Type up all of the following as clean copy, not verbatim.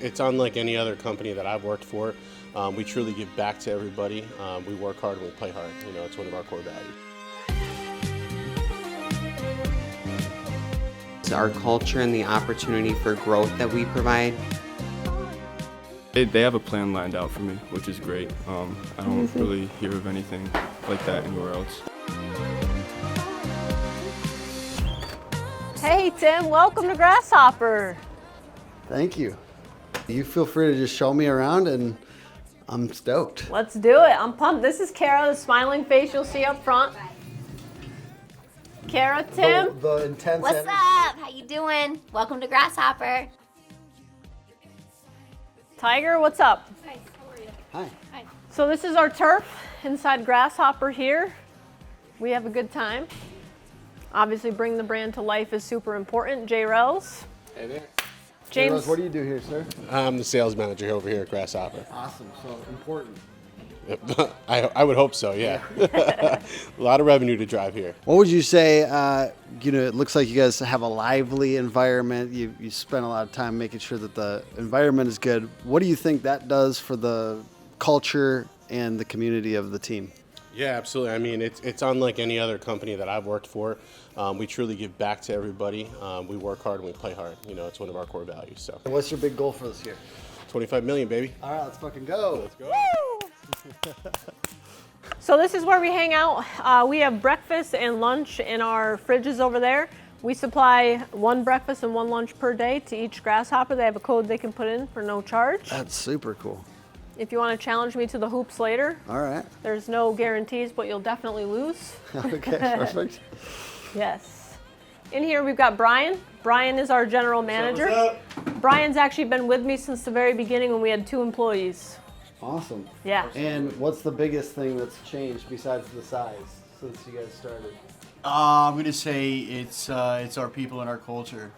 it's unlike any other company that I've worked for. We truly give back to everybody. We work hard and we play hard. You know, it's one of our core values. Our culture and the opportunity for growth that we provide. They have a plan lined out for me, which is great. I don't really hear of anything like that anywhere else. Hey Tim, welcome to Grasshopper. Thank you. You feel free to just show me around and I'm stoked. Let's do it. I'm pumped. This is Kara, the smiling face you'll see up front. Kara, Tim. The intense What's energy. up? How you doing? Welcome to Grasshopper. Tiger, what's up? Hi, how are you? Hi. Hi. So this is our turf inside Grasshopper here. We have a good time. Obviously, bring the brand to life is super important. Jay Rels. Hey there. Hey, James. Rose, what do you do here, sir? I'm the sales manager over here at Grasshopper. Awesome. So important. I would hope so, yeah. A lot of revenue to drive here. What would you say, it looks like you guys have a lively environment. You spend a lot of time making sure that the environment is good. What do you think that does for the culture and the community of the team? Yeah, absolutely. I mean, it's unlike any other company that I've worked for. We truly give back to everybody. We work hard and we play hard. You know, it's one of our core values. So, What's your big goal for this year? 25 million, baby. All right, let's fucking go. Let's go. So this is where we hang out. We have breakfast and lunch in our fridges over there. We supply one breakfast and one lunch per day to each Grasshopper. They have a code they can put in for no charge. That's super cool. If you want to challenge me to the hoops later, All right. there's no guarantees, but you'll definitely lose. Okay, perfect. Yes. In here we've got Brian. Brian is our general manager. What's up? Brian's actually been with me since the very beginning when we had 2 employees. Awesome. Yeah. And what's the biggest thing that's changed besides the size since you guys started? I'm gonna say it's our people and our culture.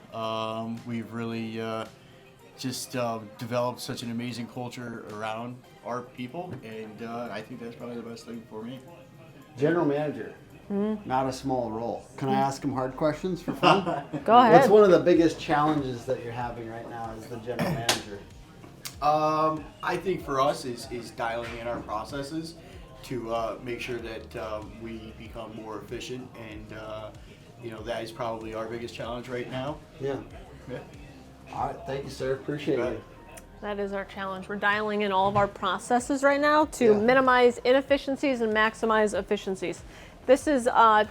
We've really just developed such an amazing culture around our people, and I think that's probably the best thing for me. General manager, not a small role. Can I ask him hard questions for fun? Go ahead. What's one of the biggest challenges that you're having right now as the general manager? I think for us is dialing in our processes to make sure that we become more efficient, and that is probably our biggest challenge right now. Yeah. Yeah. All right, thank you, sir. Appreciate Right. you. That is our challenge. We're dialing in all of our processes right now to Yeah. minimize inefficiencies and maximize efficiencies. This is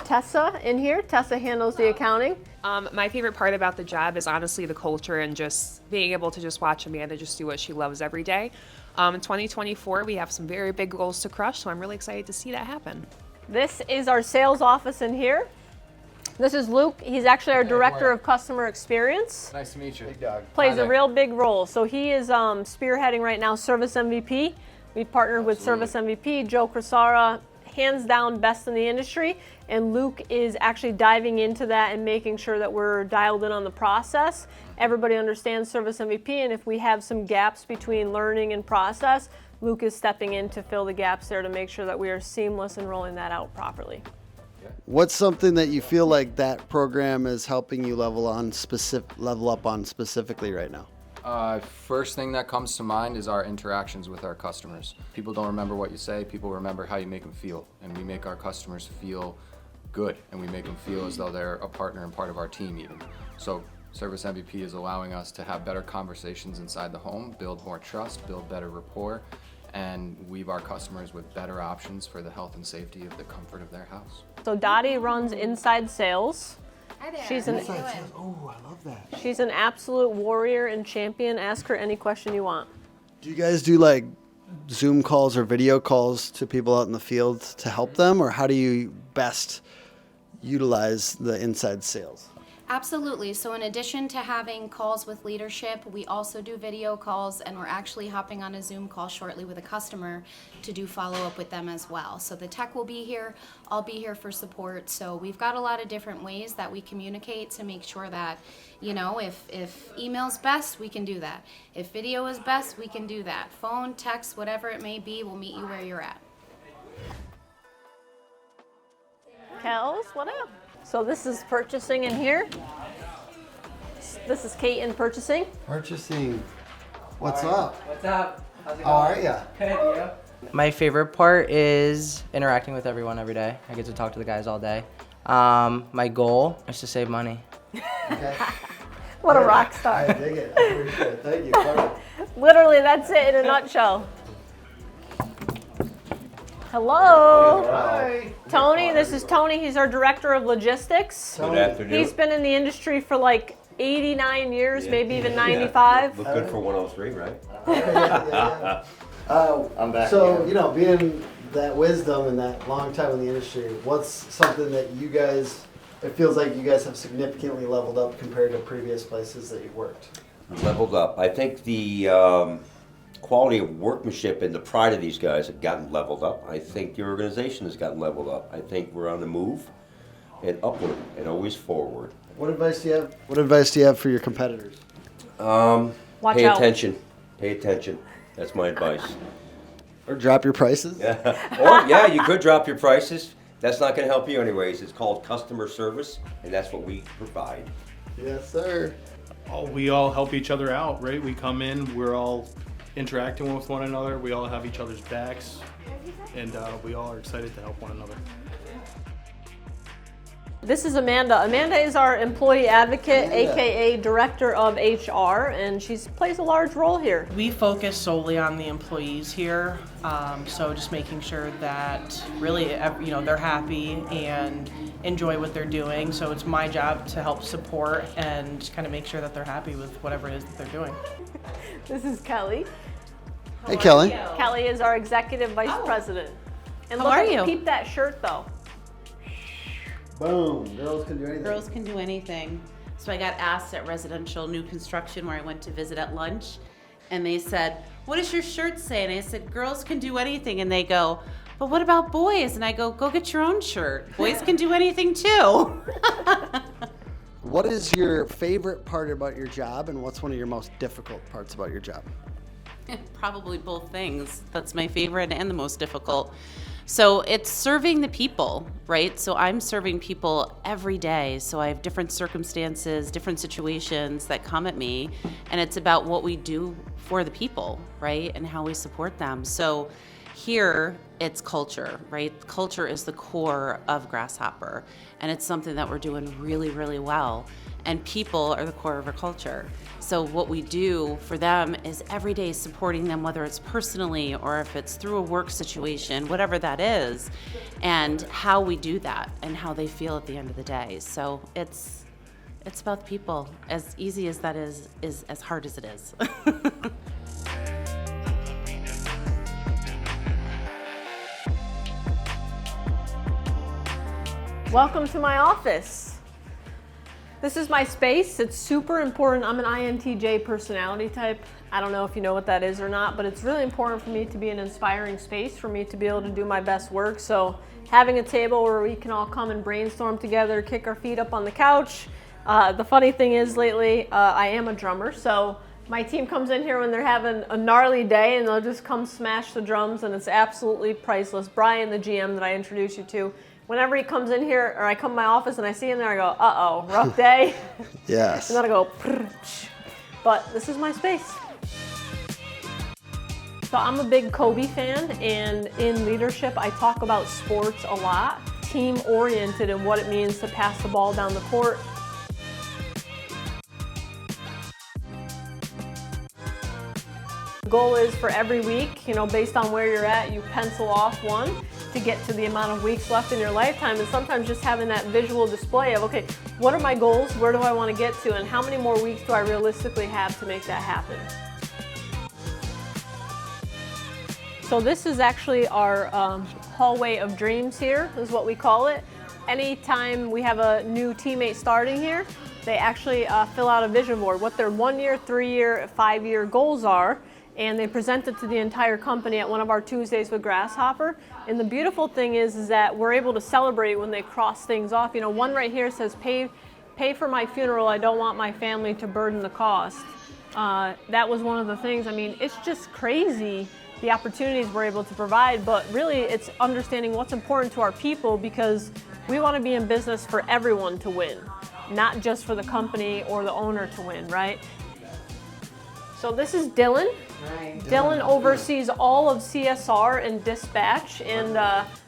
Tessa in here. Tessa handles the accounting. My favorite part about the job is honestly the culture and just being able to just watch Amanda just do what she loves every day. In 2024, we have some very big goals to crush, so I'm really excited to see that happen. This is our sales office in here. This is Luke. He's actually our director of customer experience. Nice to meet you. Big dog. Plays Hi a there. real big role. So he is spearheading right now Service MVP. We've partnered with Service MVP, Joe Crisara, hands down best in the industry, and Luke is actually diving into that and making sure that we're dialed in on the process. Everybody understands Service MVP, and if we have some gaps between learning and process, Luke is stepping in to fill the gaps there to make sure that we are seamless in rolling that out properly. What's something that you feel like that program is helping you level up on specifically right now? First thing that comes to mind is our interactions with our customers. People don't remember what you say, people remember how you make them feel. And we make our customers feel good, and we make them feel as though they're a partner and part of our team even. So Service MVP is allowing us to have better conversations inside the home, build more trust, build better rapport, and weave our customers with better options for the health and safety of the comfort of their house. So Dottie runs inside sales. Hi there. She's How an you doing? Oh, I love that. She's an absolute warrior and champion. Ask her any question you want. Do you guys do like Zoom calls or video calls to people out in the field to help them, or how do you best utilize the inside sales? Absolutely. So in addition to having calls with leadership, we also do video calls, and we're actually hopping on a Zoom call shortly with a customer to do follow-up with them as well. So the tech will be here, I'll be here for support. So we've got a lot of different ways that we communicate to make sure that, if email's best, we can do that. If video is best, we can do that. Phone, text, whatever it may be, we'll meet you where you're at. Kels, what up? So this is purchasing in here. This is Kate in purchasing. Purchasing. What's up? What's up? How's it How are going? ya? Good, you? My favorite part is interacting with everyone every day. I get to talk to the guys all day. My goal is to save money. Okay. What a rock star. I dig it. I appreciate it. Thank you. Perfect. Literally, that's it in a nutshell. Hello. Hi. Tony, this is Tony. He's our director of logistics. Good afternoon. He's been in the industry for like 89 years, maybe even 95. Look good for 103, right? I'm back. So, you know, being that wisdom and that long time in the industry, what's something that you guys, it feels like you guys have significantly leveled up compared to previous places that you've worked? Leveled up. I think the quality of workmanship and the pride of these guys have gotten leveled up. I think the organization has gotten leveled up. I think we're on the move and upward and always forward. What advice do you have? What advice do you have for your competitors? Watch Pay out. attention. Pay attention. That's my advice. Or drop your prices? Or, yeah, you could drop your prices. That's not going to help you anyways. It's called customer service, and that's what we provide. Yes, sir. Oh, we all help each other out, right? We come in, we're all interacting with one another, we all have each other's backs, and we all are excited to help one another. This is Amanda. Amanda is our employee advocate, aka director of HR, and she plays a large role here. We focus solely on the employees here, so just making sure that really, you know, they're happy and enjoy what they're doing. So it's my job to help support and kind of make sure that they're happy with whatever it is that they're doing. This is Kelly. Hey, Kelly. Kelly is our executive vice president. And How look are at you? peep that shirt though. Boom. Girls can do anything. Girls can do anything. So I got asked at residential new construction where I went to visit at lunch, and they said, "What does your shirt say?" And I said, "Girls can do anything." And they go, "But what about boys?" And I go, "Go get your own shirt. Boys can do anything too." What is your favorite part about your job, and what's one of your most difficult parts about your job? Probably both things. That's my favorite and the most difficult. So it's serving the people, right? So I'm serving people every day. So I have different circumstances, different situations that come at me, and it's about what we do for the people, right? And how we support them. So here it's culture, right? Culture is the core of Grasshopper, and it's something that we're doing really, really well. And people are the core of our culture. So what we do for them is every day supporting them, whether it's personally or if it's through a work situation, whatever that is, and how we do that and how they feel at the end of the day. So it's about the people. As easy as that is as hard as it is. Welcome to my office. This is my space. It's super important. I'm an INTJ personality type. I don't know if you know what that is or not, but it's really important for me to be an inspiring space for me to be able to do my best work. So having a table where we can all come and brainstorm together, kick our feet up on the couch. The funny thing is lately, I am a drummer, so my team comes in here when they're having a gnarly day and they'll just come smash the drums, and it's absolutely priceless. Brian, the GM that I introduced you to, whenever he comes in here, or I come to my office and I see him there, I go, uh-oh, rough day. Yes. And then I go, but this is my space. So I'm a big Kobe fan, and in leadership, I talk about sports a lot, team-oriented and what it means to pass the ball down the court. The goal is for every week, you know, based on where you're at, you pencil off one to get to the amount of weeks left in your lifetime, and sometimes just having that visual display of, okay, what are my goals, where do I want to get to, and how many more weeks do I realistically have to make that happen? So this is actually our hallway of dreams here, is what we call it. Anytime we have a new teammate starting here, they actually fill out a vision board, what their 1 year, 3 year, 5 year goals are, and they present it to the entire company at one of our Tuesdays with Grasshopper. And the beautiful thing is that we're able to celebrate when they cross things off. You know, one right here says, pay for my funeral, I don't want my family to burden the cost. That was one of the things. I mean, it's just crazy the opportunities we're able to provide, but really it's understanding what's important to our people, because we want to be in business for everyone to win, not just for the company or the owner to win, right? So this is Dylan. Hi. Dylan oversees all of CSR and dispatch, and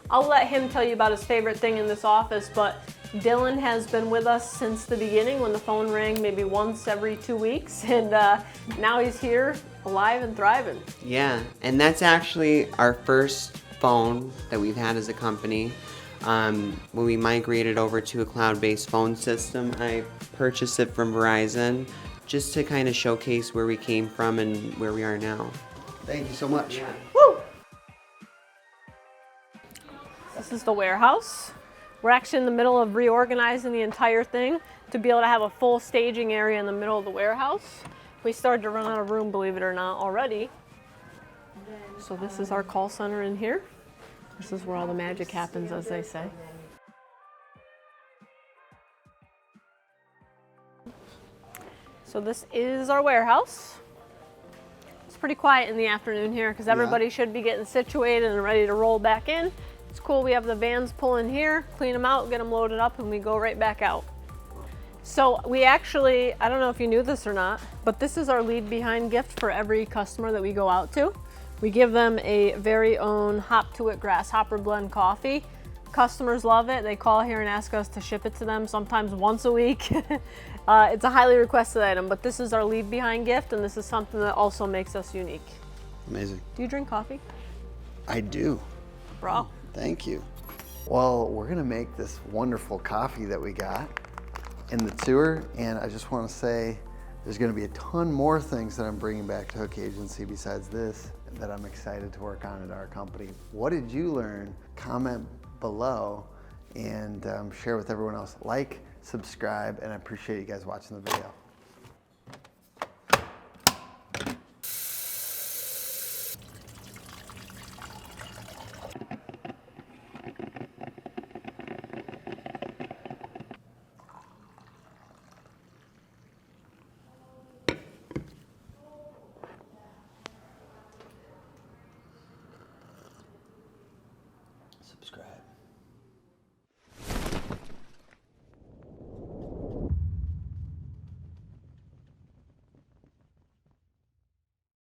I'll let him tell you about his favorite thing in this office, but Dylan has been with us since the beginning when the phone rang maybe once every 2 weeks, and now he's here alive and thriving. Yeah, and that's actually our first phone that we've had as a company. When we migrated over to a cloud-based phone system, I purchased it from Verizon just to kind of showcase where we came from and where we are now. Thank you so much. Woo! This is the warehouse. We're actually in the middle of reorganizing the entire thing to be able to have a full staging area in the middle of the warehouse. We started to run out of room, believe it or not, already. So this is our call center in here. This is where all the magic happens, as they say. So this is our warehouse. It's pretty quiet in the afternoon here because everybody should be getting situated and ready to roll back in. It's cool, we have the vans pulling here, clean them out, get them loaded up, and we go right back out. So we actually, I don't know if you knew this or not, but this is our leave behind gift for every customer that we go out to. We give them a very own Hop to It Grasshopper blend coffee. Customers love it. They call here and ask us to ship it to them sometimes once a week. It's a highly requested item, but this is our leave behind gift, and this is something that also makes us unique. Amazing. Do you drink coffee? I do. Bro. Thank you. Well, we're gonna make this wonderful coffee that we got in the tour, and I just want to say there's going to be a ton more things that I'm bringing back to Hook Agency besides this that I'm excited to work on at our company. What did you learn? Comment below and share with everyone else. Like, subscribe, and I appreciate you guys watching the video.